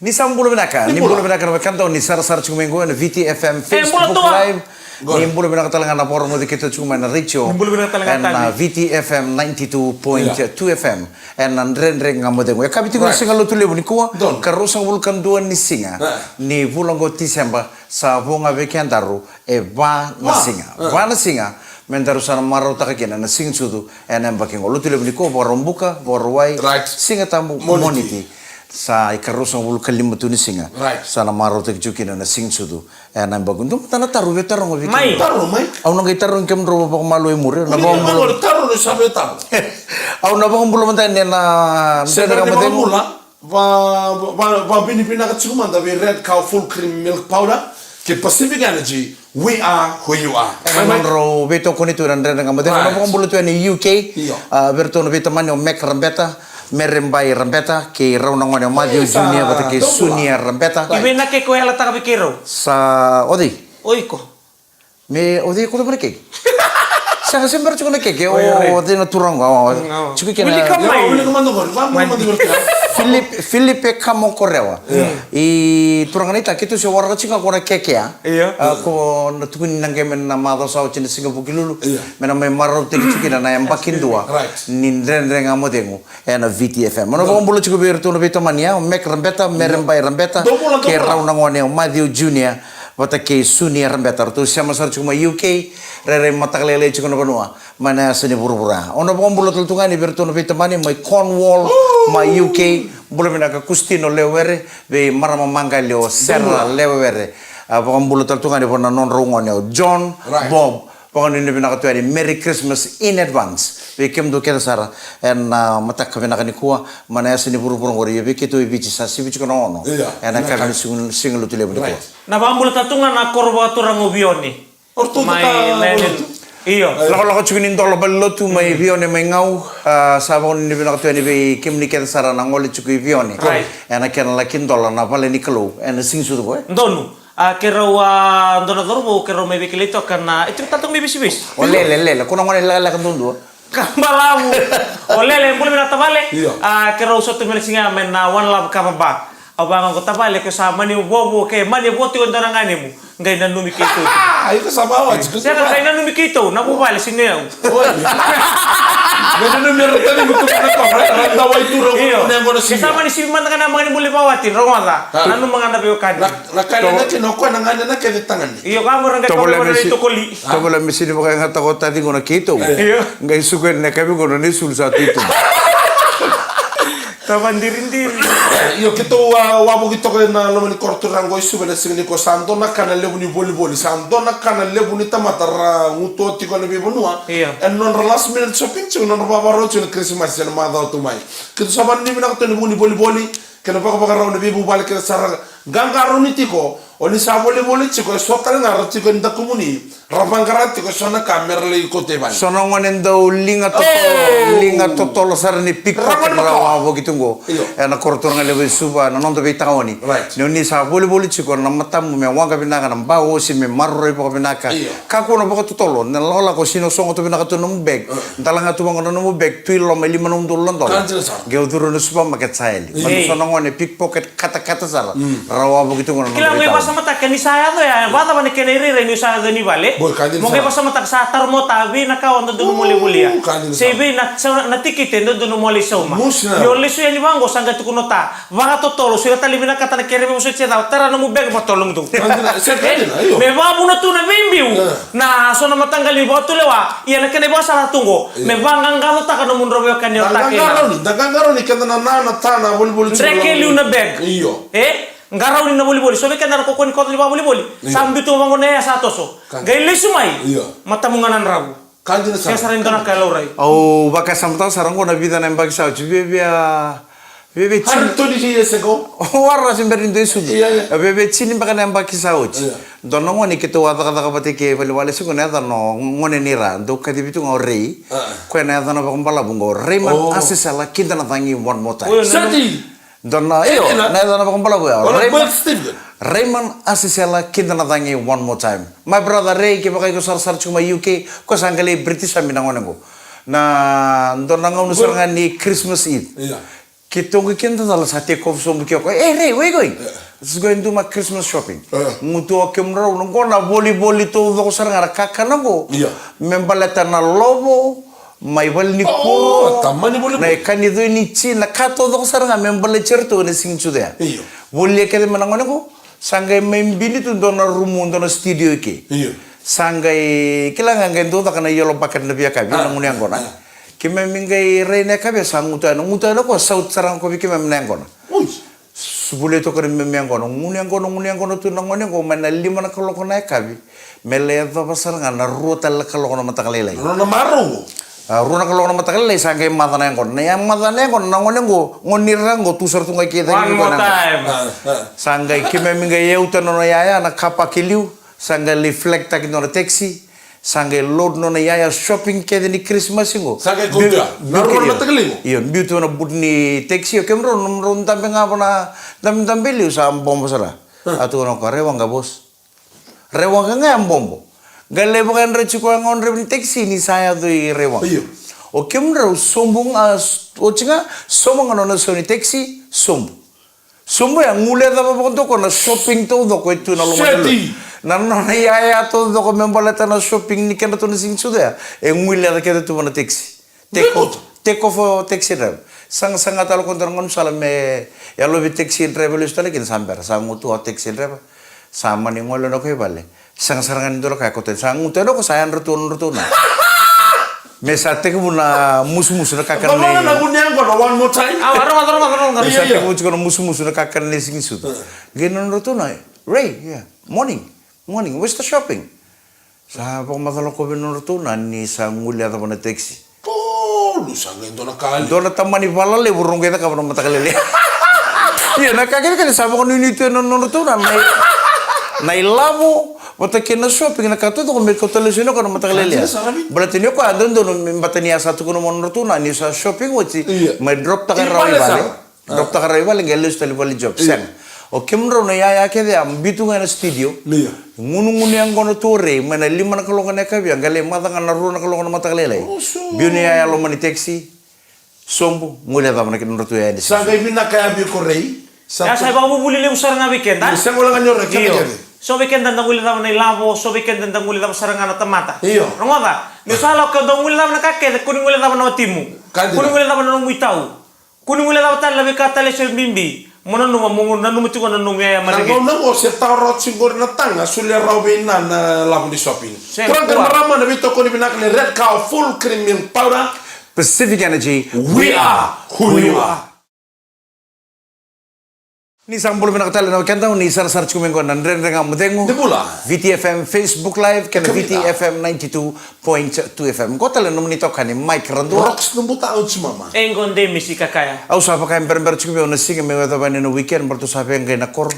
Ni sambulo binaka, ni bulo binaka na kanto ni sar chumengo na VTFM Facebook Live. Ni bulo binaka talaga na poro mo dikito chuma na Richo. Ni bulo binaka talaga na VTFM 92.2 FM. And andre ngamo dengo. Ya kabiti ko singa lo tule ni ko karusang bulkan duan ni singa. Ni bulango December sa bunga weekendaru e va na singa. Va na singa. Mendaru sana marau takakina na sing sudu enem bakingo lo tule ni ko borombuka borwai singa tamu moniti. Sa ikarusang bulu kalimatu ni singa sana maro tek jukina na sing sudu na bagundu tana taru vetarong vi mai au nang itarong kem ro pa malo e mure na bom bulu taru no sabe taru au na bom bulu mantane na sena ka mula va pinipina ka tsuma da red cow full cream milk powder ke Pacific Energy we are who you are mai ro veto konito ran ran ngamade na bom bulu tu ni UK verto no veto manio mek rambeta merembai rambeta ke rauna ngone Madio Junior bata ke Sunia rambeta ibena ke ko ela taka pikiro sa odi oiko me odi ko to ke sa sember chuko ke o de na turang chuko ke na Filipe kamo korewa I turang ni ta kitu se warga chinga ko na keke ya ko na tukun nangemen na mado sa chine singa bukilulu mena me maro te chuki na yambakin dua nin rendre ngamo dengu na VTFM ono ko mbulo chuko berto no vitamania mek rambeta merembai rambeta ke rauna ngone Madio Junior bata ke Sunia rambeta tu sama sar cuma UK rere mataklele chuko no konua mana seni buru-bura ono ko mbulo tultungani berto no vitamania mai Cornwall mai UK bulu minaka kustino lewere be marama manga leo serra lewere pokon bulu taltunga ni pona non rungoneo John Bob pokon ni binaka tuari Merry Christmas in advance be kem do kera sara en matak binaka ni kuwa mana ya sini buru-buru ngori be kitu ibici sa sibici kono ono en akar ni singalu tule bulu na bambulu tatunga na korba turang ubioni mai lenin iyo lako chukunin dolo ballo tu mai vione mai ngau sabon ni binaka tuani be kem ni kera sara na ngoli chukui vione en akar lakin dolo na vale ni kalo en sing sudu boy ndonu kero ndona dorbo kero mai bikilito kana itu tatung mi bisibis olele kuna ngone la kandundu kambalamu olele mbulu mina tabale kero sotu mele singa men na one love kababa abangan ko tabale ko sa mani bobo ke mani boti ko ndana nganimu ngai na numi kito iko sabawa saya ngai na numi kito na bubale sineo Gana numi retani mutu ko ko randa wa ituro ko ne ngono si sama ni siman kana mangani muli bawati ronga anu manganda be kan rakana na ke no ko na ngana na ke tangani iyo kamu ranga ko to koli to bola misini mo kaya ngata ko tadi ngono kito ngai suken ne kabi ngono ni sul sa tito tabandirindir io che tu wabo che to na lo ni korto rango isu bele singni ko sando na kana lebu ni boli sando na kana lebu ni tamatara nguto ti ko lebu bonua e non last minute shopping chu non baba ro chu Christmas na ma da to mai ke to saban ni na to ni boli ke na baka raw na bibu bal ke sar gangaro ni ti ko oni sa boli chi ko so tal na ro ti ko nda komuni rabangarati ko sona kamera le ko te bal sono ngonen do linga toto lo sar ni pikko rawa bo gitungo na kortor ngale be suba na nondo be tawoni ni sa boli chi ko na matam me wanga binaka na bawo si me marro bo binaka ka ko no bo totolo na lola ko sino songo to binaka to no bag dalanga to ngono no bag tuilo me lima no dolon dolon geuduro no supermarket saeli sono ngone pickpocket kata sar rawa bo gitungo no kila ngai pasama tak ni saya to ya bata bane kene ire ni saya ni vale mo ngai pasama tak sa tarmo tabi na ka ondo do muli ya sebe na tikite ndo do muli soma yo lesu ya ni wango sanga tukunota vanga totolo suya talimina kata na kere mo se da tara no mo bag matolong do me va buno tu na bimbiu na sona matangali botulewa iya na kene basa tungo me vanga ngalo taka no munro yo kanyo takena dagangaro ni kana na tana boli trekeli una bag iyo ngaraw ni na boli so be kana ko kon ko boli sambi to mango ne sa toso gai lesu mai mata munganan rabu kanjina sa sarin dona kala rai au baka samta sarango na vida na mbaki sa bebe har to di sego warra simberin do isu bebe chini baka na mbaki sa dono ngoni kito wata kata kapati ke wale suko na no ngone nira do kadi bitu ngorei ko na no bakumbala bungo rei man asisala kinda na tangi one more time sati donna iyo na donna bakumbala go Raymond asisela kinda na tangi one more time my brother Ray ke baka ko sar cuma UK ko sangale British amina ngonengo na donna ngau nusaranga ni Christmas Eve Kita kita dalam satu kau sombu kau. Ray, where you going? Let's go and do my Christmas shopping. Mutu akemra unong na boli tu doko sarang ara kakana go. Membaleta na lobo. Mai bal ni ko. Tamani boli. Na kani do ni chi na kato doko sarang membale certo ne sing chude. Boli kede manangone ko. Sangai membili tu dona rumu dona studio ke. Sangai kilangan gendo takana yolo paket lebih akabi nangune angona. Kime mingai reina kabe sanguta no ko saut sarang ko bikime menangona. Subule to kare menangona ngune tu nangone ko mana lima na kalo kona kabi. Mele to pasar ngana ruta la kalo kona matakalele. Rona maru. Runa kalo kona matakalele sangai madana angona. Yang madana angona nangone ko ngonirang tu sartu ngai kita. One more time. Sangai kime mingai yeuta no yaya na kapa kiliu. Sangai reflect tak no taxi. Sangai load no yaya shopping kede ni Christmas ingo. Sangai kuda. Naruh matakelingo. Iyon, beauty na budni taxi kemro nomron tampe ngapa na tampe liu sa bombo sara. Atu no rewang ga bos. Rewang nga ang bombo. Gale bukan rechi ko ngon rebni taxi ni saya tu rewang. O kemro sombong o chinga sombong no so ni taxi sombo. Sombo yang ngule da ba ko na shopping to do ko itu na lo Nana yaya to do ko membaleta na shopping ni kena to na sing suda. Ngule da keda to na taxi. Take off taxi driver. Sang atalo kontra ngon sala me ya lo taxi driver lo stale kin sambar. Sang utu taxi driver. Sama ni ngolo no ko bale. Sang sarangan do ka ko te sang utu no ko sayan rutu na. Me sate ko na mus na kakan ni. Na bunyang ko one more time. Aro. Me sate ko mus na kakan ni sing suda. Genon rutu na. Ray, yeah. Morning, where's the shopping? Sa pagmatalo ko binurutunan ni sa ngulya ta na taxi. Lu sangin do na kali. Do na tamani balale burung kita ka na matakalele. Iya nakakita ka sa ko ni ito nurutunan na ilabo wata kena shopping na kato ko me ko televisión ko na matakalele. Berarti ni ko andon do batania satu ko no nurutunan ni sa shopping wati may drop ta ka rawi bale. Drop ta ka rawi bale gelos televali job sen. O kemro na yaya kede ambitu ngana studio. Ngunu yang kono tore mana lima na kalongan ka biang gale mata ngana ru na kalongan mata kalele. Biuni yaya lo mani taxi. Sombo ngule ta mana kinur tu ya di. Sagai bina kaya bi korei. Ya saya bawa buli le usar nga weekend ha. Bisa ngolang nyor kaya. So weekend dan ngule ta mana lavo, so weekend dan ngule ta saranga na tamata. Iyo. Rongota. Ni sala ka do ngule ta mana kake, kun ngule ta mana timu. Kun ngule ta mana muitau. Kun ngule ta ta labi ka tale so bimbi. Mona numa mutu ko numa ya malagi. Nang se taro singor na tanga sulia rawi na labu di shopping. Kurang kan marama na bito ko ni binakle red cow full cream milk powder. Pacific Energy, we are who you are. Ni sampul menakatala na kanta ni sar cukumen ko nandren nga mudengo. Debula. VTFM Facebook Live kana VTFM 92.2 FM. Ko tala no nito kani Mike Rando. Rocks no buta out mama. Engonde misika kaya. Au sa pa kaim berber cukumen na singa me wata bani no weekend bertu sabe ngai na kor.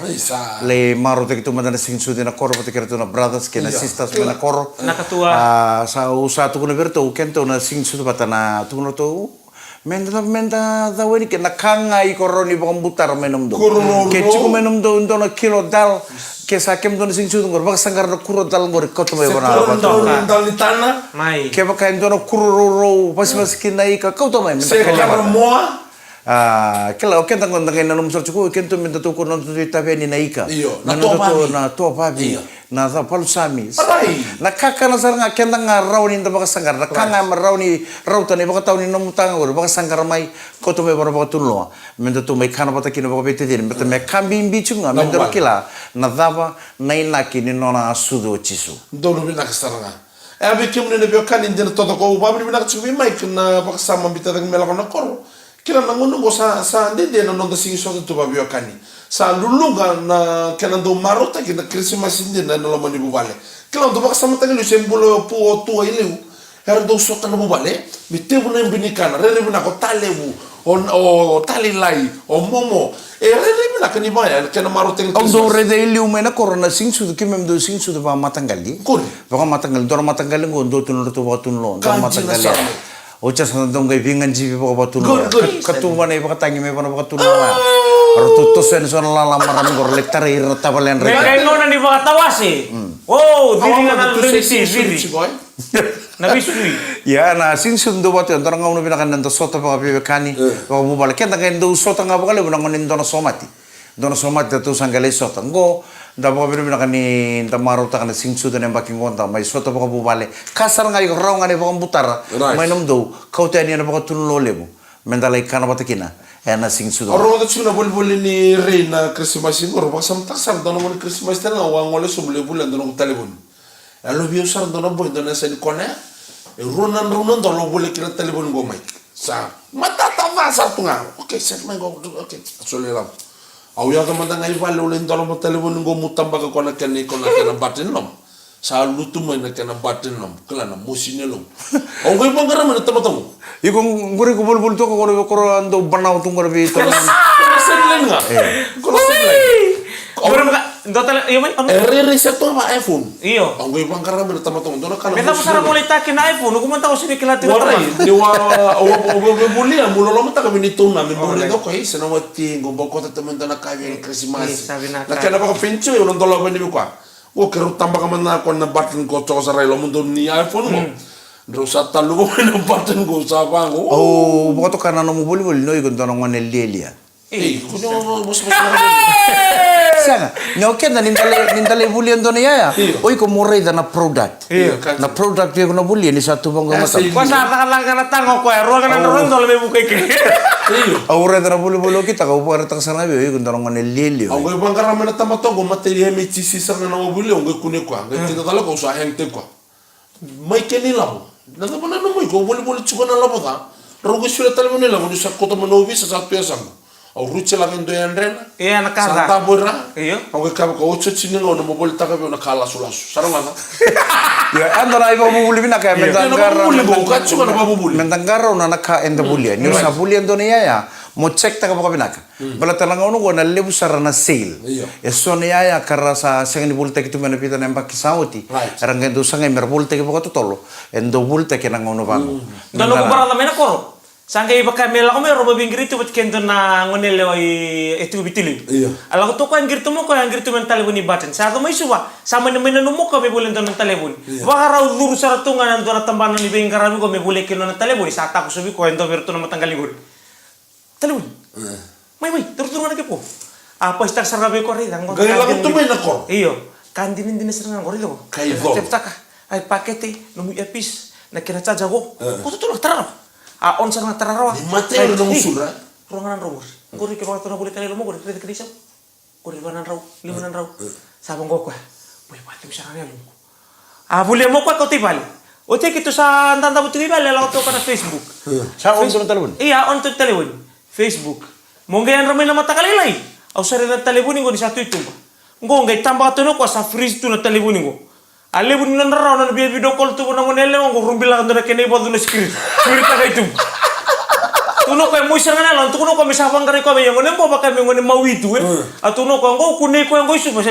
Le maro te kitu madana sing sude na kor bote kerto na brothers kena sisters na kor. Nakatua. Sa usa tu kuno berto kento na sing sude batana tu kuno to. Menta da weni ke nakanga I koroni bang butar menum do. Ke chiku menum do ndo na kilo dal ke sakem do sing chudung gor bak sangar na kuro dal gor koto me bona ba to. Dal ni tana. Mai. Ke bak ndo na kuro ro pas kinai ka koto me. Se kar moa. Kela oke tang tang na num sorchuku kento menta to kono to tabe ni naika. Na to pabi. Na sa palsami. Na kaka na saranga kenda nga rauni nda baka sangar. Na kanga rauni rauta ni baka tauni no mutanga gor baka sangar mai koto me bara baka tunlo. Menta to mai kana bata kino baka bete din. Menta me kambi bichunga menta kila na daba na inaki ni nona sudo chisu. Dono bina kasaranga. Abi kimne ne biokan indena todo ko babri bina kchubi mai kana baka sama bita dag mela na koro. Kira nangono go sa ndende na nonda singi soto to babio kani. Sa lulunga na kena do marota kina Christmas indena na lo mani bubale. Kila do baka sama tagi lu sembulo pu to ileu. Her do sota na bubale. Bitebu na imbinikana rele bina ko talebu o talilai o momo. Rele bina kani baya kena marota ngi. Ondo rede ileu mena korona sing sudu kimem do sing sudu ba matangali. Kuri. Baka matangali dor matangali go ndo tunlo to ba tunlo. Dor matangali. Ocha sandong gai bingan jibi baka batu Good. Katuman ay baka tangi may bana baka tunawa. Rotuto sen son la maram gor lektar ir tabalen May rek. kayo na di baka tawasi. Oh, dili nga nang dili dili. boy. Nabisui. Ya na sin sundo batu antara ngau nabi nakan nanto sota baka pibe kani. Baka bubala kenta kain do sota nga baka lebu nangonin dono somati. Dono somati tu sanggale sota. Ngo da baka pibe nakan ni tamaro ta kana sing sudo nem baking konta mai sota baka bubale. Kasar ngai raw ngane baka butara. Mai nom do kau tani na baka tunlo lebu. Mendalai kana batakina. Ena sing sudo. Orang tu cuma boleh ni reina Christmas ini. Orang pasal tak sar dono mon Christmas tena awang oleh sebelum bulan dono telefon. Lalu biar sar dono boy dono saya di kona. Runan dono boleh kira telefon go mic. Sa mata tava satu ngah. Oke, saya main go. Oke, soleh lam. Aku ya teman tangan ival oleh dono telefon go mutamba ke kona kena batin lom. Sa lutu main kena batin lom. Kelana musinnya lom. Aku yang bangga mana teman-teman. Iku nguri kubul bul to ko ko ando banau tu ngor bi to. Sedlen nga. Kalau sedlen. Ora maka total iyo may ano? Reset to ba iPhone? Iyo. Ang gay bang karami na tama-tama doon kana. Meta pasara mo litaki na iPhone, kumanta ko sini kilati Wala teman. ni wa buli ang mulo mo ta kami nito na mi buli do kay sa nawati ngombo ko ta teman na kaya Christmas. Na kana pa ko pincho yung dolo ba ni ko. O kero tamba ka man na ko na button ko to sa relo mo doon ni iPhone mo. Dosa talu mo na button ko sa bango. Oh, buka to kana no mo bul no igon to no ngone lelia. Kuno mo Sanga, nyo kenda nintale bulian to niya. Oy ko moray da na product. Na product yo na bulian ni satu bang mata. Kuasa lang kana tango ko ro kana ron dolo me bukay ke. Awre da na bulu kita ka upar ta sana yo igon to no ngone lelia. Ang gay bang karami na tamato go materia me chisi sa na mo buli ang gay kune ko. Ang kita tala ko sa hente ko. May kenilabo. Nada pa na mo ko buli chuko na labo ta. Rogo sila tala mo nila mo sa kota manovi sa satu yasang. Au ruche la vendo ya ndrena. Iya na kaza. Santa bora. Iyo. Au ka ko ocho chini ngo no mobile taka be na kala sulasu. Saranga. Ya andara iba bubuli bina ka mentangara. Mentangara na naka enda bulian. Yo sa bulian to niya ya. Mo check ta ka baka binaka. Bala talanga uno go na lebu sara na sale. Eso niya ya kara sa sengni bulte kitu mena pita nemba kisauti. Ranga do sanga mer bulte ke baka tolo. Endo bulte ke na ngono bango. Dano ko para mena ko. Sangga iba kamera ko may roba bingiri tu bat kento na ngonele ay itu bitili. Ala ko to ko ang girto mo ko ang girto men talebon ni baten. Sa to may suwa sama ni mena mo ko may bulen don talebon. Baka raw luru sa ratungan ando na tambanan ni bing karami ko may bule kino na talebon. Sa ta ko subi ko endo verto na matanggal igor. Talebon. May turturuan ke po. Apa istak sarabe ko rin ang Gaya lang to may nako. Iyo. Kandinin din sa ngor ilo. Kay do. Septaka ay pakete no muy epis na kinachaja ko. Ko to tara. On sa mga tararawa. Mateo ng usura. Ruangan raw. Guri ke waktu na boleh kali lo mo guri kredit kredit. Guri limanan raw. Sabang ko ko. Boy, pati bisa kanya lo. Boleh mo ko tibal. O check ito sa tanda mo tibal la to kana Facebook. Sa on to telepon. Iya, on to telepon. Facebook. Monggayan ramai na mata kalilay. Au sare na telepon ngo di satu itu. Ngai tambah to no ko sa freeze to na telepon ngo. Ale bun nan raw na video call tu na ngonele ngo rumbila ndo na kene bodu na screen. Screen ta kay tu. Tuno ko mo isa na lan tuno ko misapang kare ko yang ngone mo baka ngone mawitu atuno ko ngo kune ko ngo isu mas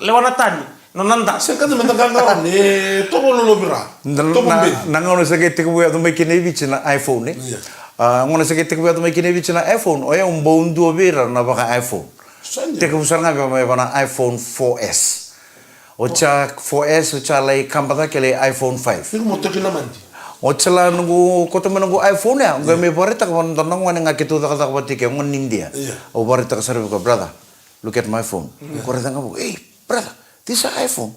lewanatan no nanda. Saka de matagang ni to mo lo bira. To mo bi. Nangono sa kete ko ya to may kinevici na iPhone ngono sa kete ko ya to may kinevici na iPhone o ya un bon duo bira na baka iPhone. Te ko usar nga ba iPhone 4S. Ocha 4S ocha lai kambata kele iPhone 5. Ni mo to kinamandi. Ocha la nungu koto menunggu iPhone ya. Ngai me barita ka tonong wane nga kitu taka taka batike ngon India. O barita ka saru ko brother. Look at my phone. Ko reta nga hey brother, this is iPhone.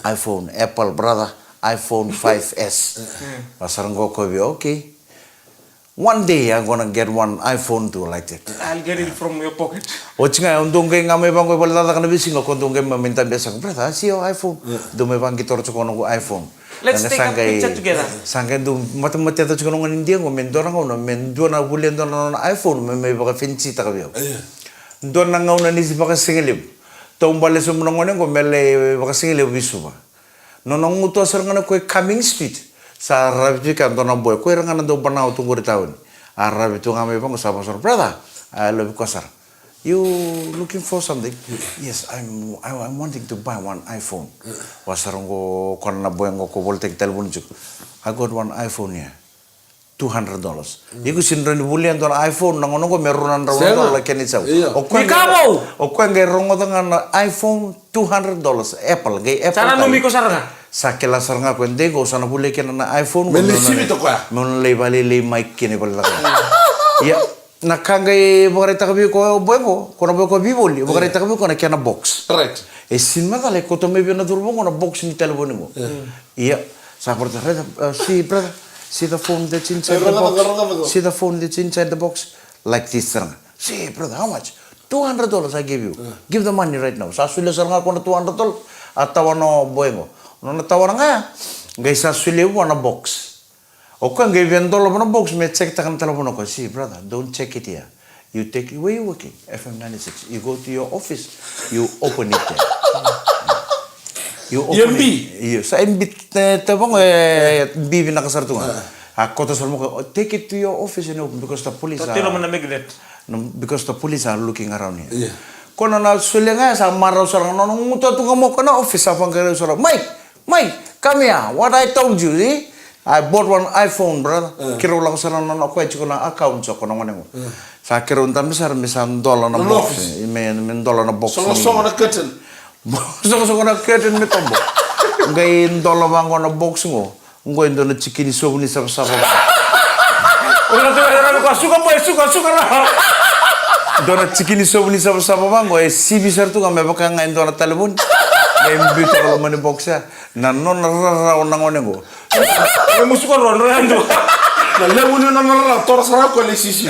iPhone Apple brother, iPhone 5S. Pasarang ko bi okay. One day I'm gonna get one iPhone too like that. I'll get it from your pocket. Ocha nga undong kay nga may bang ko pala taka na bising ko undong kay maminta besa ko brother, see your iPhone. Do may bang kitor ko nung iPhone. Let's take a picture together. Sangkai tu mata tu cakap orang India ko mendora ngau na mendora bulian dona na iPhone me baka fancy tak biao. Dona ngau na ni si baka singelib. Tombale so mona ngone ko mele baka singelib bisuba. Nonong uto asar ngana ko coming speed. Sa rabi kan dona boy ko ngana do banau tu ngori tahun. Arabi tu ngame bang sa pasar brother. I love kosar. You looking for something? Yes, I'm wanting to buy one iPhone. Wasarong ko kon na boy ko volte telepon juk. I got one iPhone here. $200. Iku sinrani bulian tuan iPhone nangono ko merunan rawan la keni saw. O ko ngai rongo dengan iPhone $200 Apple gay Apple. Sana numi ko saranga. Sakela saranga ko ndego sana bule kena na iPhone. Melisi to kwa. Mon le bali le mic kene bala. Ya nakangai bogare takabi ko boyko kono boyko biboli bogare takabi ko na kena box. Right. E sinma dale ko to mebe na durbo na box ni telephone mo. Iya. Sa porta si brother. See the phone that's inside the box. See the phone that's inside the box. Like this, sir. See, brother, how much? $200 I give you. Give the money right now. Sa sulle sir nga ko na $200. Atawa no boy mo. No natawa nga. Ngay sa sulle mo na box. O ko ngay $20 na box. May check ta kan telepono ko. See, brother, don't check it here. You take it. Where you working? FM96. You go to your office. You open it there. You open it. Sa MB tabong bibi na kasar tunga. Ako to mo ko take it to your office and open because the police are. Tilo man na magnet. Because the police are looking around here. Kono na sulenga sa maraw sarang no nguto tunga mo ko na office afang kare sarang. Mike, come here. What I told you, see? I bought one iPhone, brother. Kiro lang sarang no ko ko na account so kono ngone mo. Sa kiro untam sar misan $1 na box. Men $1 na box. So na curtain. So na curtain mi tombo. Ngay $1 bang na box ngo. Ngoy ndo na chicken so ni sa. Ulah tu ada ko suka lah. Dona chicken so ni sa bang ngoy si bisar tu kami baka ngay ndo na telepon. Ngay mbito ko man box ya. Na non ra na ngone ngo. Musuh ko ron ando. Na lewu ni na na tor sara ko le sisi.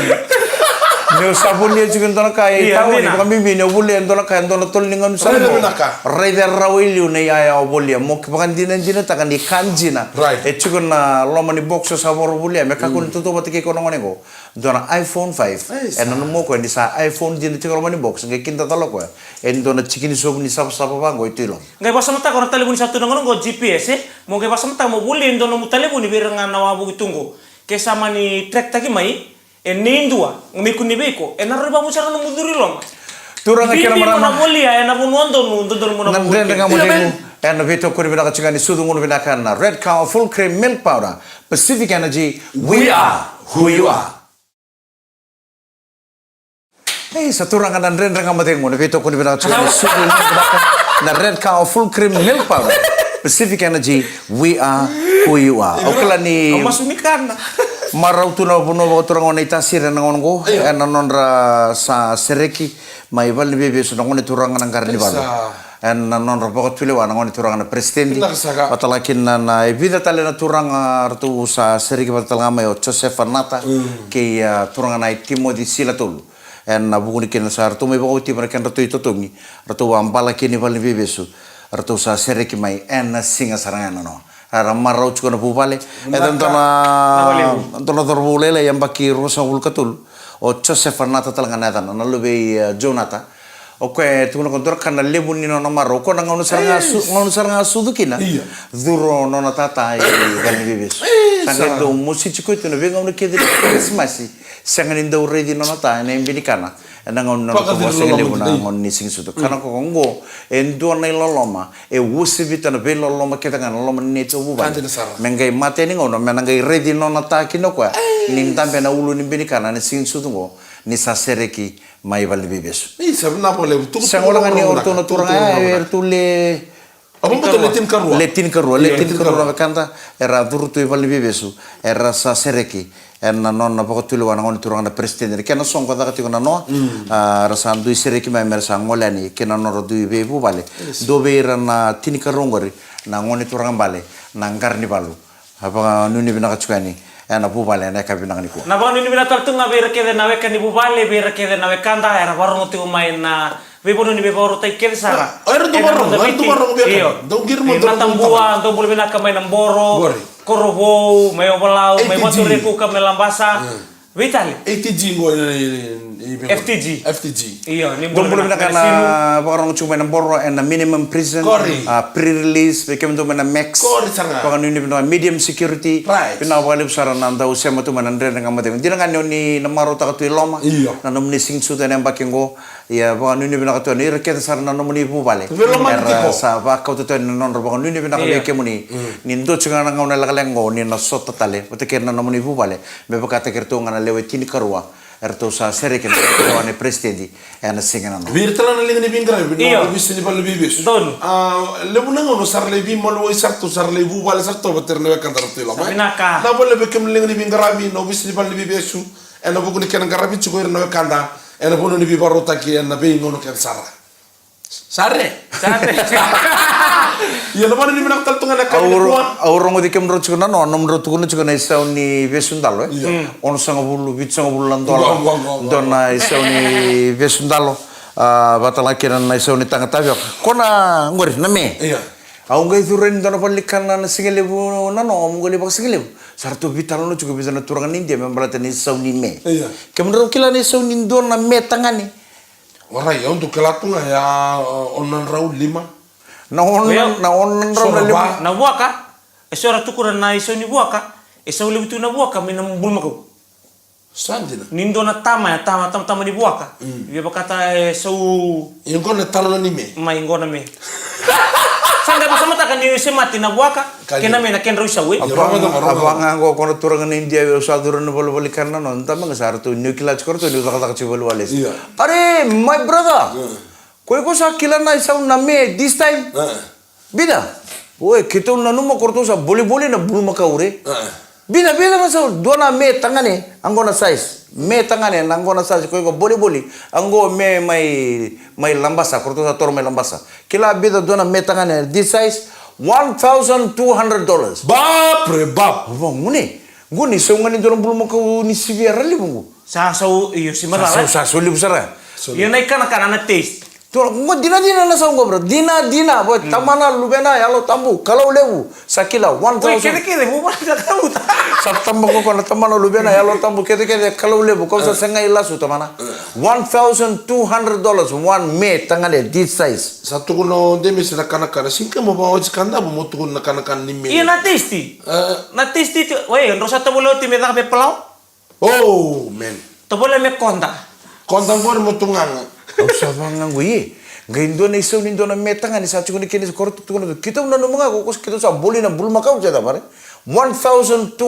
Nyo sabun dia juga ndo na kay tawo ni kami bini buli ndo na kay ndo na tol ningan sa mo. Rider rawil yu na ya buli mo bakan dinan takan di kanjina. E juga na lomani box sa bor buli me ka kun tutu batike ko ngone go. Ndo na iPhone 5 en no mo ko di sa iPhone din juga lomani box ngai kinta talo ko. En ndo na chicken so ni sa ba go itilo. Ngai basa mata ko na telepon satu ngono go GPS mo ngai basa mata mo buli ndo no telepon ni biranga na wabu itunggo. Kesama ni trek taki mai nindua ngumikuni beko enarre ba musara no muduri lom turanga kera marama na bolia ena bunondo no ndodol mo na nandre nga mo demo en veto ko bina ka chingani sudu ngono bina kana red cow full cream milk powder Pacific Energy we are who you are. Hey sa turanga nandre nga mo demo veto ko bina ka chingani sudu na red cow full cream milk powder Pacific Energy we are who you are. Okala ni masunikan marau tu na puno ba turang ona itasir na ngon go en nonra sa sereki mai bal bebe so ngone turang nang karnival en nonra ba tule wa ngone turang na presidente patalakin na evida tale na turang artu sa sereki patala mai Joseph Nata ke turang na timo di silatul en buguni ken sa artu mai ba uti mereka ratu itu tungi ratu ambala kini bal bebe so artu sa sereki mai en singa sarangan no. Ramar rau cukup na bupale, edan tona torbulele yang baki rosa ulkatul, o Joseph Nata talangan edan, na lube Jonata, oke tu na kontor kana lebun ni nona maro, ko na ngonu saranga sudukina, duro nona tata gani bibis, sangat do musik cukup itu na bengang na kedi Christmasi, sangat indah uredi nona ta, na imbinikana. Ngon ko waseng lebu na ngon ni sing sutu kana ko ngo en do na loloma e wusibita na be loloma kita kan loloma ni to buba mengai mate ni ngono menangai ready no na ta kino kwa nim tambe na ulu ni bini kana ni sing sutu ngo ni sa sereki mai bal bibes ni sabna pole tu sangola kan ni orto no turanga tu le abang betul letin karua kanta era durtu bal bibesu era sa sereki en non na poko tulu wana ngoni turanga na presidente kena song ko takati ko na no rasam dui sereki mai mer sang ngolani kena no dui bebu bale do beira na tini karongori na ngoni turanga bale na ngarni balu apa nuni bina kachukani na bu bale na kabina ngani ko na ba nuni bina tartunga beira kede na weka ni bu bale beira kede na wekanda era barongo tu mai na bebono ni beboro tai kede sara era tu barong biar do girmo do tambua do boleh bina kamai namboro korobo, may obalau, may matureku ka may lambasa. Vitali. ATG ngo FTG. Iya, ni Don't believe na kana parang cuma na borro and a minimum prison, pre-release, became to na max. Parang ni na medium security. Pinawalip sara nanda usema tu manandre nga mate. Hindi na kanyo ni namaro ta katu loma. Na nomni sing su tane bakingo. Ya parang ni na katu ni reket sara na nomni bu bale. Sa ba kau tu non ro parang ni na kale kemuni. Ni ndo chunga na ngona lakalengo ni na sota tale. Pate na nomni bu bale. Me bakata kerto ngana lewe tini karua. Erto sa sere ken ne presidenti ana singana no virtala na lingni bingra no bisni bal bibis don lebu na ngono sar le bi mol way sartu sar le bu bal sartu bater ne kan dartu la binaka na bolle be kem lingni bingra mi no bisni bal bibisu ena bugu ni ken garabi ci ko no kanda ena bono ni bi barota ki ena be ngono ken sara sarre ya no bani ni nak tal tunga nak aurong odi kem ro chukuna no nom ro tukuna chukuna isauni besundalo on sanga bulu bit sanga bulan dola dona isauni besundalo batala kiran na isauni tanga tabio kona ngori na me au ngai turen dona palikan na singele bu na no mongoli bak singele sartu bitalo no chuku bizana turangan india membalata ni isauni me kem ro kila ni isauni dona me tangani ora ya untuk kelatunga ya onan rau 5 na onan rau 5 na buaka esora tukuran na isauni buaka esau lebitu na buaka minam bulmako sandina nindo na tama di buaka dia berkata esau ingona talo ni me ma ingona me sanga pasama takan ni semati na buaka kena me na ken rusa we abang ngo kono turangan india usa turun bol karena non tama ngasar tu nuclear korto ni tak cibol wales are my brother koi ko sa kila na isau na me this time bida oe kita na numa korto sa boli na bulu makaure bida masa dona me tangane angona size me tangane angona size koi ko boli ango me mai lambasa korto sa tor me lambasa kila bida dona me tangane this size $1,200 bapre bap nguni songani dona bulu makau ni siviara libungu sa iyo si mara sa libusara iyo na ikana kana taste to ngo dina na sa ngo bro dina boy tamana lubena yalo tambu kalau lewu sakila 1000 kere mo ba ka tamu ta sa tambu ko na tamana lubena yalo tambu kede kalau lewu ko sa senga ila su tamana $1,200 one me tangane this size satu kuno demi sila kana singka mo ba oji kanda mo tukun na kana ni me iya na tasty we ndo sa tabulo ti me ta be plau oh man tabole me konta ngor mo tunganga usah bangang gue gaindo na isaw nindo na metanga ni sa chukuni kini korto tukuna kita una mga ko kita sa boli na bulma ka uja pare $1,200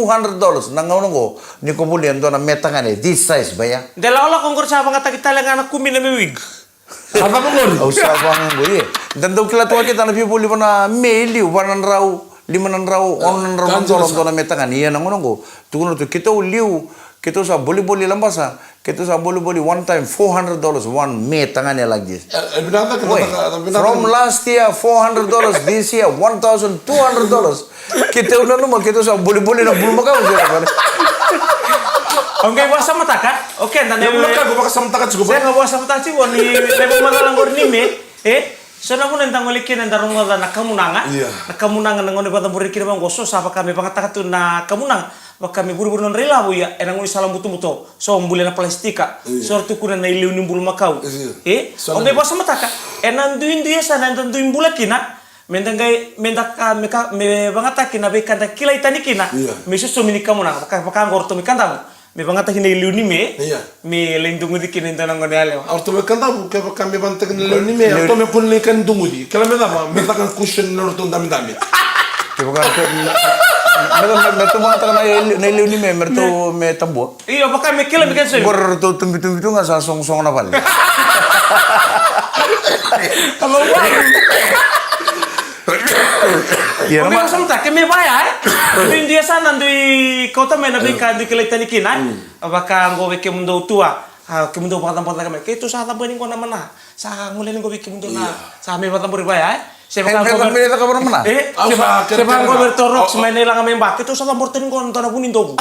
nangaungo ni ko boli ando na metanga ni this size baya dela ola kongkor sa mga kita lang anak kumi na miwig apa mo ngori usah bangang gue dan do kila tuwa kita na pi boli na meli wanan rau limanan rau onan rau ando na metanga ni yan nangaungo tukuna to kita uliu kita sa boli lambasa kita sa boli one time $400 one me tangannya like this. From last year $400 this year $1,200 kita udah nunggu kita sa boli na bulma ka udah. Oke, buat sama takat. Oke, dan yang belum kan gua pakai sama takat juga. Saya nggak buat sama takat sih, wani level magalang gor ni me. Sana mo nang ngolikin ang darong na nakamunanga. Nakamunanga nang ngoni batang burikin bang goso sa pa kami pangatak tu na kamunang. Baka kami buru-buru non rela bu ya enang ngoni salam buto-buto. So mbule na plastika. So tu kuna na iliw nimbul makau. Okay, basa mataka. Enang duin dia sana enang duin bulakina. Mendangai mendaka meka me bangata kina be kanta kila itani kina. Me so mini kamunang. Baka ngorto mi kanta. Me bangata kina iliw ni me. Me lendungu di kina enang ngoni ale. Orto me kanta bu ke baka me banta kina iliw ni me. Orto me kun le kan dungu di. Kala me dama me taka cushion orto dami. Ke baka mertu mata na iliw ni me mertu me tambo. Iya baka me kila me kan so. Bor to tumbi nga sa song na pal. Kalau ya nama sama tak kami bayar di dia sana di kota mana mereka di kelihatan ikan apakah nggo beke mundo tua kemundo patang-patang kami itu sa tambo ni ko na mana sa ngulin nggo beke mundo na sa may patang buri bayar saya bakal nggo ka mana saya bakal bertorok semene lang kami mbak itu sa tambor tin ko na bunin do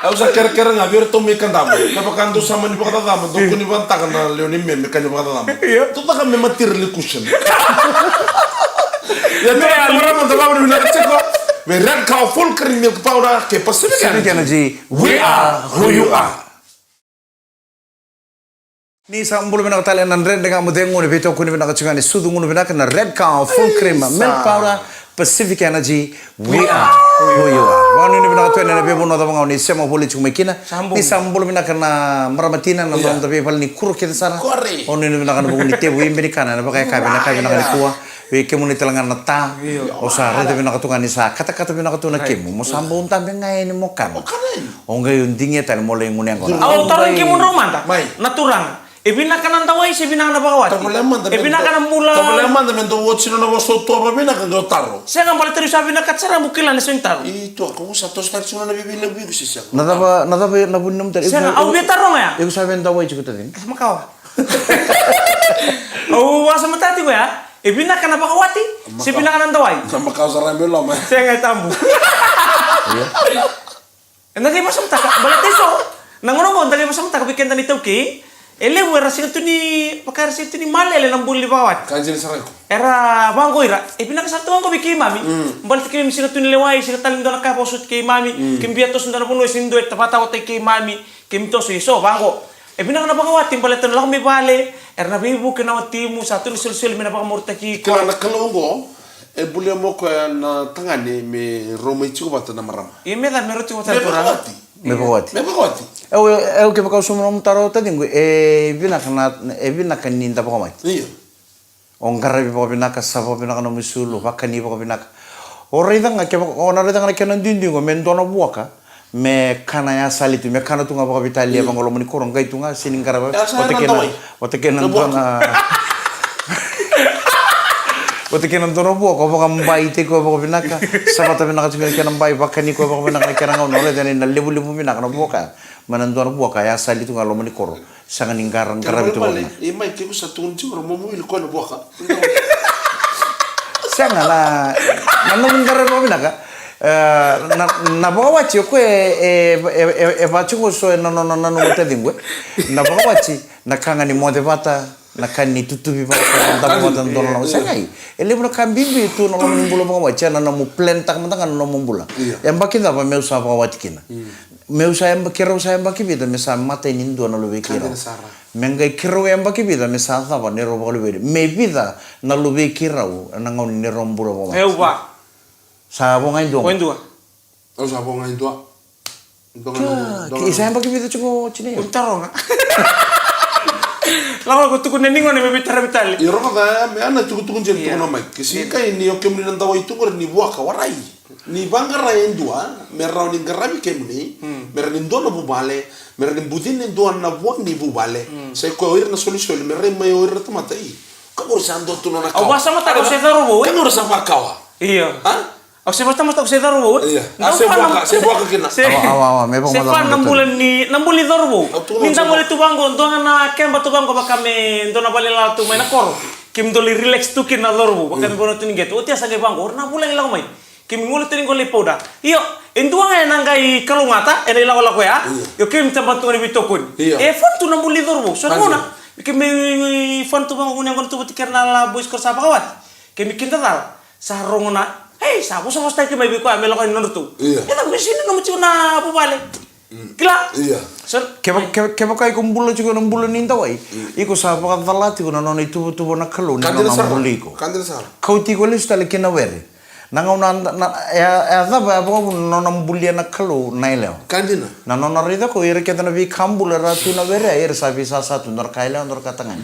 Aku sa kira-kira nga biar to me kandamo kapag ando sama ni pakata damo do ko ni banta kana leoni me kanyo pakata damo to ta kami matir le cushion ya to amara mo to ba ni na cheko Me red cow full cream milk powder ke Pacific Pacific Energy. Energy, we are who you are. Ni sambul bina katalian nan red dengan mudengu ni beto kuni bina kacungan ni sudu ngunu bina kena red cow full cream milk powder Pacific Energy, we are who you are. Wanu ni bina katuan ni bebo no tabang ni sema boleh cuma kina. Ni sambul bina kena meramatina na malam tapi pal ni kuruk kita sana. Wanu ni bina kena bunyi ni tebu imbi kana na pakai kabina kena kuah. We kemu ni telangan nata. Osa red bina katungan ni sa kata-kata bina katuna kemu. Mo sambul tambe ngai ni mokan. Ongai undingnya tan mulai nguni angkon. Awal taruh kemu roman tak? Naturang. Ebina kanan tawai si bina kana bakawat. Ebina kanan mula. Problema de mento watchino na waso to ba bina kan taro. Saya kan boleh terus sabi na katsara mukilan sing taro. Itu ako sa to start sino na bibili bigo siya. Nada nabunum tadi. Saya au biar taro ya. Ibu sabi tawai cukup tadi. Makawa. Au wasa matati ya. Ebina kana bakawati. Si bina kanan tawai. Sama kau sarang belum. Saya ngai tambu. Nanti masam tak balik teso. Nangono mo nanti masam tak bikin tani tauki. Ele mo rasin tu ni pakar rasin tu ni male le nambul di bawat. Kanjil sarang. Era bangko ira. Pinaka satu bangko biki mami. Balik ke misi tu ni lewai sila talim dona ka posut ke mami. Kim biatos ndana puno sindo et tapata o ke mami. Kim to so bangko. Pinaka na bangko watim balik tu lang mi bale. Era bibu ke na watimu satu ni sul mi na bangko morta ki. Kalau nak kelongo boleh mo ko na tangani me romai chuko bata na marama. Ime da meruti wata turang. Me pawati. Mepakoti. Eu que bakau sumo taro tadi ngue bina kana ninda pakamai. Iya. Ongkara bipa bina ka sabo bina kana musulu bakani bapa bina ka. Ora idang ke bakau ona idang ke nan dindi ngue mendona buaka. Me kana ya salitu me kana tunga bapa Italia bangolo mani korong gai tunga sining kara otekena tona. Otekena tona buaka baka mbai te ko baka bina ka. Sabata bina ka tunga kana mbai bakani ko baka bina kana ngau nore dani na lebu bina kana buaka. Manantuan buaka ya sali tu kalau menikoro sangat ningkaran kerap itu boleh. Imai kiku satu unci orang mau mobil kau nak buaka. Sangat lah, mana ningkaran mau bina ka? Na bawa waci aku baca aku so na mata dinggu. Na bawa waci na kanga ni mode bata na kan ni tutupi bata na bata ndon na sangai. Ele pun kan bibi tu na mau bulu bawa waci na mu plan tak mentang na mau bula. Yang bakin apa meu sa bawa waci kina. Meu sayang kira sayang baki bida mesa mata ini dua na luwe kira. Mengai kira yang baki bida mesa apa ni robo luwe. Me bida na luwe kira u na ngau ni rombura bawa. Ewa. Sabo ngai dua. Koin dua. Oh sabo ngai dua. Sayang baki bida cukup cini. Untaro nga. Lalu aku tukun nening mana bicara bitali. Iro kata me ana tukun jadi tukun namai. Kesi kai ni oke muli nanda wa itu kor ni buaka warai. Ni bangara yang dua, merau ni garabi kemuni, merau ni dua na bubale, merau ni budin ni dua na buang ni bubale. Saya kau na solusi, merau mai oir na matai. Kamu harus andor tu nona kau. Awas sama tak usah taruh bau. Kamu harus apa kau? Iya. Hah? Aku sebab tak usah taruh bau. Iya. Saya buka kena. Awa, memang Sepan 6 bulan taruh bau. Minta boleh tu bangko, tu anak kem batu bangko bakame, tu na balik lalu tu main akor. Kim doli relax tu kena taruh bau. Bakame bono tu ni gitu. Otia saja bangko, 6 bulan ilang main. Kimi ngulit tini ko lipoda. Iyo, indua nga nangai kalungata, ena ila wala ko ya. Yo kimi tempat tu ni bitokun. Fon tu nambu lidor bo. So muna. Kimi fon tu bang unyang tu butikir na la boys ko sa pakawat. Kimi kinta tal. Sa rongona. Hey, sa bosa bosta kimi biko amelo ko nonu tu. Ena ko sini no mucho na bubale. Kila. Iya. So keba kai kumbula juga nambula ninta wai. Iko sa pakadalati ko na nonu itu na kalu na nambuli ko. Kandil sar. Kau ti ko lista le kena were. Nangau na apa apa nona bulia na kalu naileo. Kandina. Na nona rida ko ire kita na bi kambula ratu na were ire sabi satu ndor kaila ndor katangan.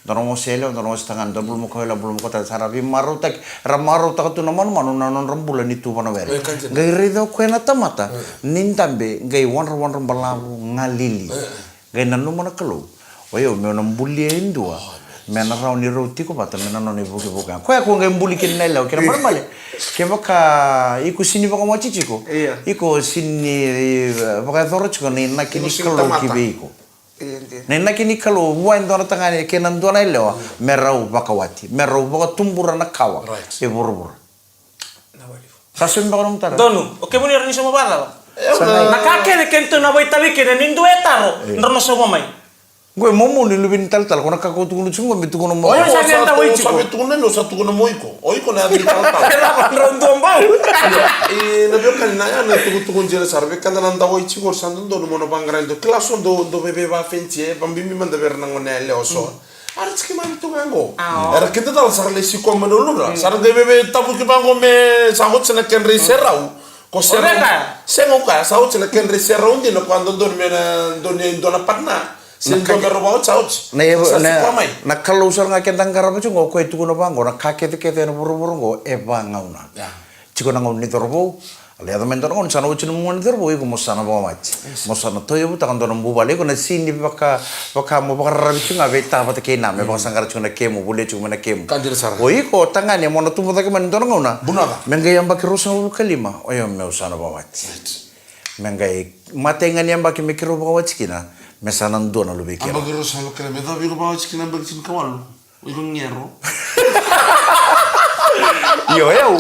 Ndor mo sele ndor mo tangan ndor belum ko ila belum ko ta sarabi marutak ramarutak tu naman manu na non rambula ni tu bana were. Gai rida ko na tamata nintambe gai wonder balabu ngalili. Gai nanu mana kalu. Wayo me non bulia indua. Mena rau ni roti ko bata mena no ni buki buka. Ko aku ngai mbuli kin nela kira marbale. Ke baka iku sini baka mo chichi ko. Iko sini baka thoro chiko ni nakini kalo kibe iko. Ni nakini kalo wa ndona tangani ke nan dona lewa merau baka wati. Merau baka tumbura na kawa. E burbur. Sasun baka num tara. Donu, oke muni rani sama bala. Nakake de kento na boy tabi ke nindu etaro. Ndono sama mai. Gue mau ni lubin tal kona kako tu kunut sungguh betul kono mau. Oh, sabe tu kono lo satu kono moiko. Oiko na adri tal. Kenapa rontom bau? Nabi kan na ya na tu kun jere sarbe kan na nda oichi gor sandu do mono bangara do klaso do bebe va fentie bambimi manda verna ngone le oso. Arts ke man tu gango. Era kita tal sarle si ko manulura. Sar de bebe tabu ke bango me sagot sena ken reserau. Ko serra. Sengo ka sagot sena ken reserau ndi no quando dorme na dona patna. Sinto merobau chauch. Na kalau usar ngaken tangkara macam ngau kau itu guna banggo. Na kakek na buru-buru ngau ngau na. Ciko na ngau ni torbo. Lihat teman torbo sana ucin mungan torbo. Iku musana bawa mac. Musana toyo bu takkan torbo balik. Iku na sini baka mau bakar rabi cunga beta apa tak kena. Memang sangkar cunga kemu boleh cuma na kemu. Kanjir sar. Oh iko tangan ya mau natumpu tak keman torbo ngau na. Bunaka. Menggay yang baki rusa ulu kalima. Oh ya mau sana bawa mac. Menggay matengan yang baki mikro bawa mac kina. Mesanan dona lu bikin. Amba gero salo kala me dabi ko bawa cikin amba cikin kawalu. Iku ngero. Yo yo.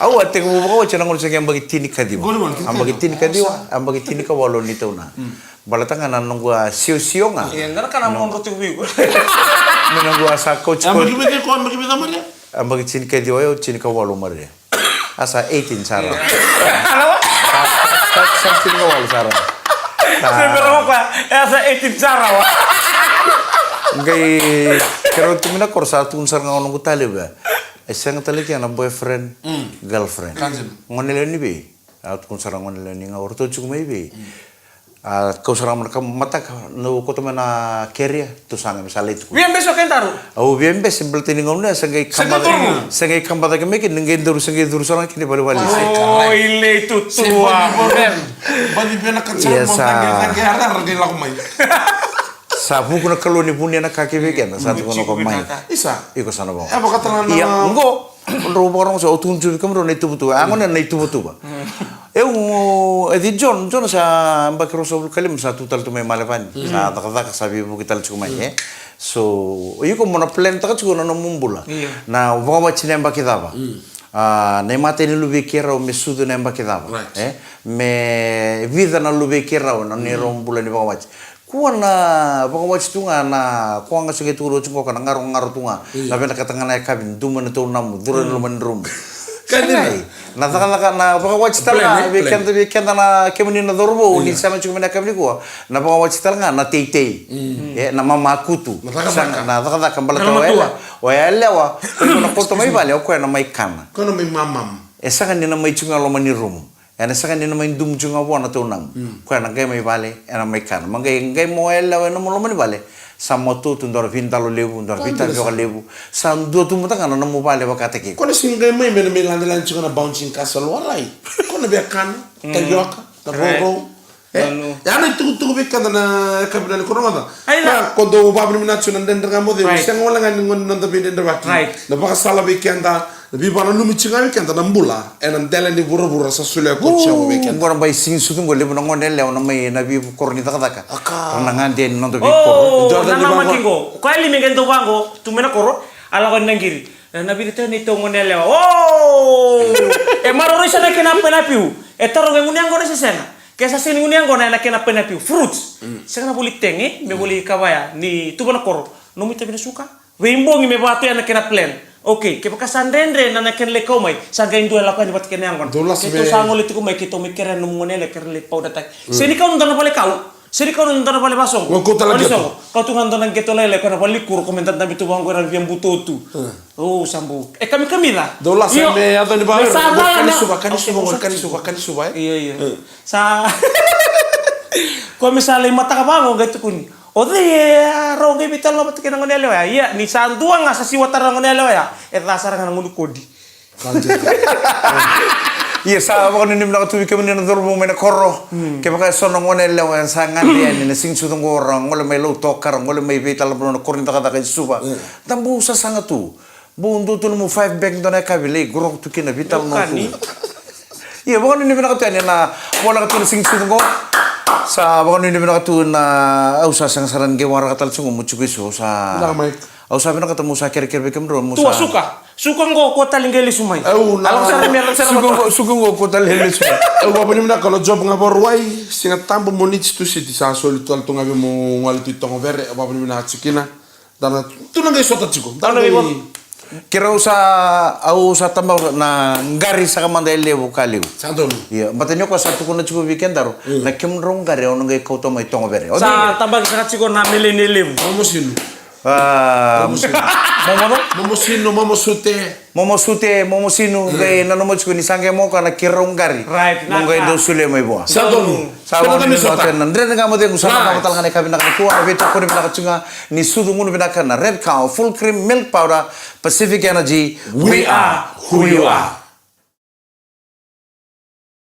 Aku ate ko bawa cina ngol segi amba kitini kadiwa. Amba kitini kawalu ni tauna. Balatanga nan gua siu nga. Iya, ngara kana mon roti bigo. Menang gua sa coach. Amba kibe ko amba kibe damare. Amba kitini kadiwa yo cini kawalu mare. Asa 18 sara. Halo. Sa cini kawalu sara. Seberapa kok? Asa 18 sara wa. Ngai kero tumina korsa tun sar ngawon ko tale ba. Esang tale ki ana boyfriend, girlfriend. Ngonele ni be. At kun sar ngonele ni ngawor to chuk mai be. Kau sarang mereka mata no ko to mana keria to sanga misale itu. Bien besok kan taruh. Au bien bes simpel tini ngomna sangai kambada ke mekin ngai dur sangai dur sarang kini bali. Oh, ile itu tua. Bagi pena kecil mau tangge harar di lakumai. Sabu kuna kaloni punya nak kaki weekend satu kono ko mai. Isa. Iko sana ba. Apa kata Iya, enggak. Ro borong so tunjuk kamro na itu betul. Angon na itu betul ba. Edi John sa mbakro so kalim sa tutal tu may malapan. Sa takak sabi mo kital chumay So, iko mo na plan ta chugo na mumbula. Na wawa chine mbakidaba. Na mate ni lubi kira o mesudo na mbakidaba. Me vida na lubi kira o na ni rombula ni wawa. Kuana pokoknya tunga na kuanga suge turo chungo kana ngaro tunga labe na katanga na kabin duman to namu duran luman rum kanai na taka na pokoknya tala weekend na kemuni na dorbo ni sama chuma na kabli ko na pokoknya tala na tei na mama kutu na taka kambala to wa lewa ko na koto mai vale ko na mai kana kono mai mamam esa kan na mai chunga lo mani rum Ena saka ni namai dum junga wana to nam. Ko na ngai mai vale ena mai kan. Mangai ngai moela we no mani vale. Samoto tu ndor vintalo lebu ndor vital jo lebu. Sam do tu mutanga na mo vale bakate ki. Ko na singai mai me me lan chunga na bouncing castle walai. Ko na be kan ta yoka ta rogo. Ya na tu be kan na kabila ko ngada. Na ko do babni national den nga mo de. Sanga wala nga ngon na be den baki. Na baka sala be kenda. Lebih mana lu michinga weekend na mbula ena ndele ni buru sa sule ko chamo weekend ngora bay sing sutum go lebu ngo ndele na may nabi korni taka na ngande no do bi koro jordan na makingo ko ali megen to bango tumena koro ala ko nangiri nabi rito ni to ngonele maroro sana kena penapiu taro ngunyan go na sena kesa sini ngunyan go na kena penapiu fruits sana buli tenge me buli kabaya ni tu bana koro no mi tabi suka wimbo me batu ya na kena plan. Oke, kepa kasandendre na ken le komai sanga indua lakukan di bat ken yang kon. Itu sangol itu komai kita mikir num ngone le ker le pau datak. Seni kau nonton pale kau. Seni kau nonton pale basong. Kau tak lagi. Kau tu nonton nang keto le kau pale kur komentar nabi tu bang gora biam buto tu. Oh sambu. Kami lah. Dola sampe atau di bawah. Kan suba. Iya. Sa Kau misalnya mata kabango gitu kun. Iya, rongi bital lo batik nang nelo ya. Iya, ni santua nga sa siwata nang nelo ya. Rasa nang ngunu kodi. Iya, sa ako ni nimla tu kami ni nadorbo may nakoro. Kaya baka so nang nelo ya sa ngandi ni sing sudong orang, ngole may lo tokar, ngole may bital lo na korin taka kay suba. Tambu sa sanga tu. Bundo tu mo 5 bank do na kabile, grok tu kina bital no tu. Iya, baka ni nimla tu na wala ka tu sing sudong sa baka ni nimla tu na usa sang saran ge wara katal sungo muchukiso sa Au sabi na ketemu sa kira-kira bekem ro musa. Tua suka ngo kota linggeli sumai. Au na. Alam sa remi alam sa remi. Suku ngo kota lele su. Au wa bani mina kalau job nga borwai singa tambo monits tu siti sa soli tu alto ngabe mo ngali tu tongo vere wa bani mina hatsikina. Dana tu nanga sota chiko. Dana ibo. Kira au sa tamba na ngari sa kamanda levo kaliu. Santo. Iya, batenyo ko sa tukuna chiko weekend daro. Na kimrong ngari ono ngai kauto mai tongo vere. Sa tamba sa chiko na milenilim. Momosino. Momosute, momosinu, ngai nanomo chiko ni sange mo kana kirong ngari. Right. Ngai do sule mai boa. Santo. Sawa ni soten ndre nga mo de usana ka matal ngane kabina ka kuwa beta ko ni bina ka chunga ni sudu ngunu bina ka na red cow full cream milk powder Pacific Energy. We are who you are.